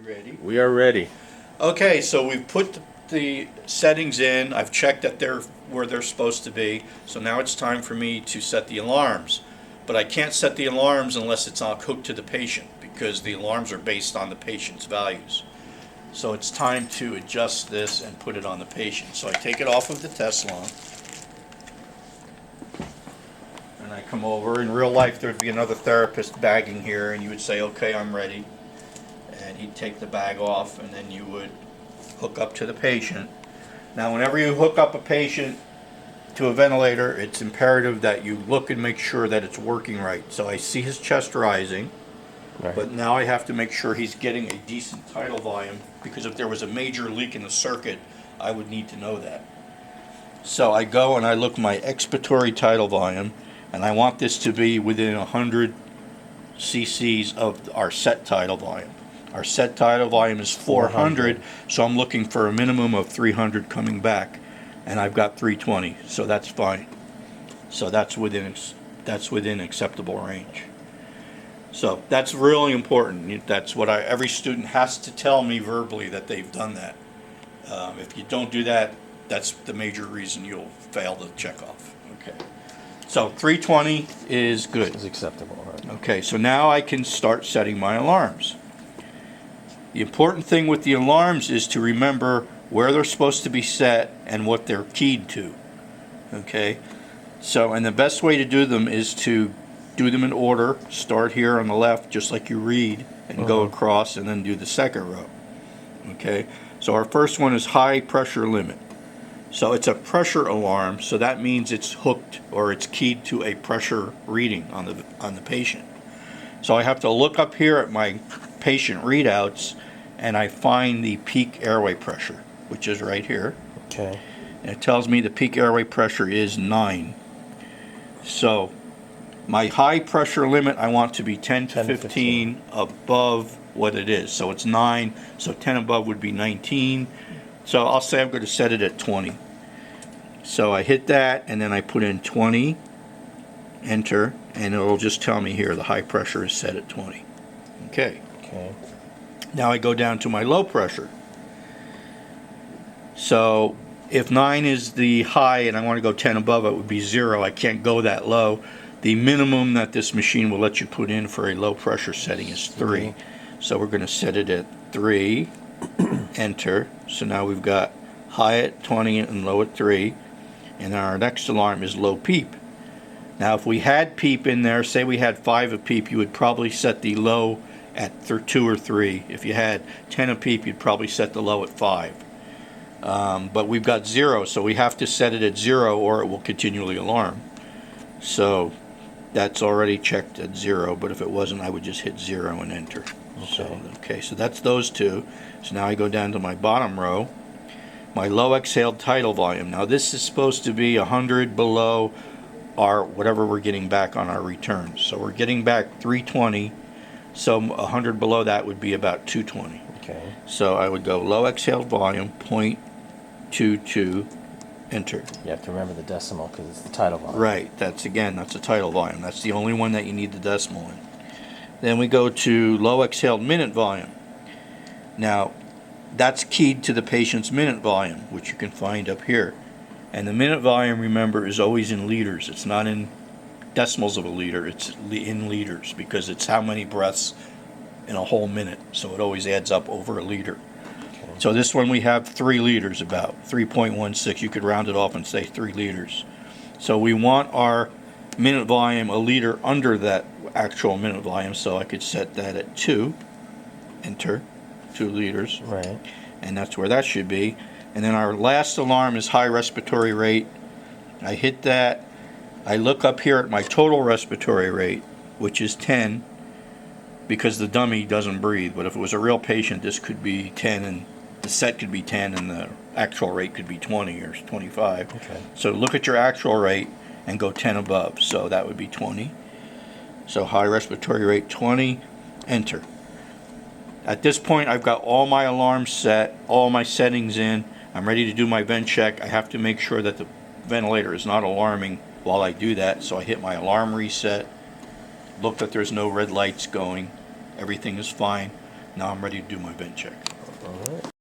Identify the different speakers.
Speaker 1: ready?
Speaker 2: We are ready.
Speaker 1: Okay, so we've put the settings in. I've checked that they're where they're supposed to be. So now it's time for me to set the alarms. But I can't set the alarms unless it's hooked to the patient because the alarms are based on the patient's values. So it's time to adjust this and put it on the patient. So I take it off of the Tesla and I come over. In real life, there'd be another therapist bagging here, and you would say, "Okay, I'm ready." And he'd take the bag off, and then you would hook up to the patient. Now, whenever you hook up a patient to a ventilator, it's imperative that you look and make sure that it's working right. So I see his chest rising,
Speaker 2: Right.
Speaker 1: but now I have to make sure he's getting a decent tidal volume, because if there was a major leak in the circuit, I would need to know that. So I go and I look my expiratory tidal volume, and I want this to be within 100 cc's of our set tidal volume. Our set tidal volume is 400, so I'm looking for a minimum of 300 coming back, and I've got 320, so that's fine. So that's within acceptable range. So that's really important. That's what every student has to tell me verbally that they've done that. If you don't do that, that's the major reason you'll fail the checkoff. Okay. So 320 is good.
Speaker 2: Is acceptable, right?
Speaker 1: Okay, so now I can start setting my alarms. The important thing with the alarms is to remember where they're supposed to be set and what they're keyed to. Okay? So, and the best way to do them is to do them in order. Start here on the left, just like you read, and go across, and then do the second row. Okay? So our first one is high pressure limit. So it's a pressure alarm, so that means it's hooked or it's keyed to a pressure reading on the patient. So I have to look up here at my patient readouts, and I find the peak airway pressure, which is right here.
Speaker 2: Okay.
Speaker 1: And it tells me the peak airway pressure is 9. So my high pressure limit I want to be 10 to 15 above what it is. So it's 9, so 10 above would be 19. So I'll say I'm going to set it at 20. So I hit that, and then I put in 20, enter, and it'll just tell me here the high pressure is set at 20. Okay.
Speaker 2: Okay.
Speaker 1: Now I go down to my low pressure. So if 9 is the high and I want to go 10 above, it would be 0. I can't go that low. The minimum that this machine will let you put in for a low pressure setting is 3. So we're going to set it at 3, enter. So now we've got high at 20 and low at 3. And our next alarm is low PEEP. Now if we had PEEP in there, say we had 5 of PEEP, you would probably set the low at 2 or 3. If you had 10 of PEEP, you'd probably set the low at 5. But we've got 0, so we have to set it at 0 or it will continually alarm. So that's already checked at 0, but if it wasn't, I would just hit 0 and enter.
Speaker 2: Okay.
Speaker 1: So that's those two. So now I go down to my bottom row, my low exhaled tidal volume. Now this is supposed to be 100 below our whatever we're getting back on our returns. So we're getting back 320, so 100 below that would be about 220.
Speaker 2: Okay.
Speaker 1: So I would go low exhaled volume, 0.22, enter.
Speaker 2: You have to remember the decimal because it's the tidal volume.
Speaker 1: Right, that's a tidal volume. That's the only one that you need the decimal in. Then we go to low exhaled minute volume. Now, that's keyed to the patient's minute volume, which you can find up here. And the minute volume, remember, is always in liters. It's not in decimals of a liter, it's in liters, because it's how many breaths in a whole minute. So it always adds up over a liter.
Speaker 2: Okay.
Speaker 1: So this one we have 3 liters, about 3.16. You could round it off and say 3 liters. So we want our minute volume a liter under that actual minute volume, so I could set that at 2, enter, 2 liters.
Speaker 2: Right.
Speaker 1: And that's where that should be. And then our last alarm is high respiratory rate. I hit that. I look up here at my total respiratory rate, which is 10, because the dummy doesn't breathe. But if it was a real patient, this could be 10, and the set could be 10, and the actual rate could be 20 or 25.
Speaker 2: Okay.
Speaker 1: So look at your actual rate and go 10 above. So that would be 20. So high respiratory rate 20, enter. At this point, I've got all my alarms set, all my settings in. I'm ready to do my vent check. I have to make sure that the ventilator is not alarming while I do that. So I hit my alarm reset, look that there's no red lights going, everything is fine. Now I'm ready to do my vent check.
Speaker 2: All right.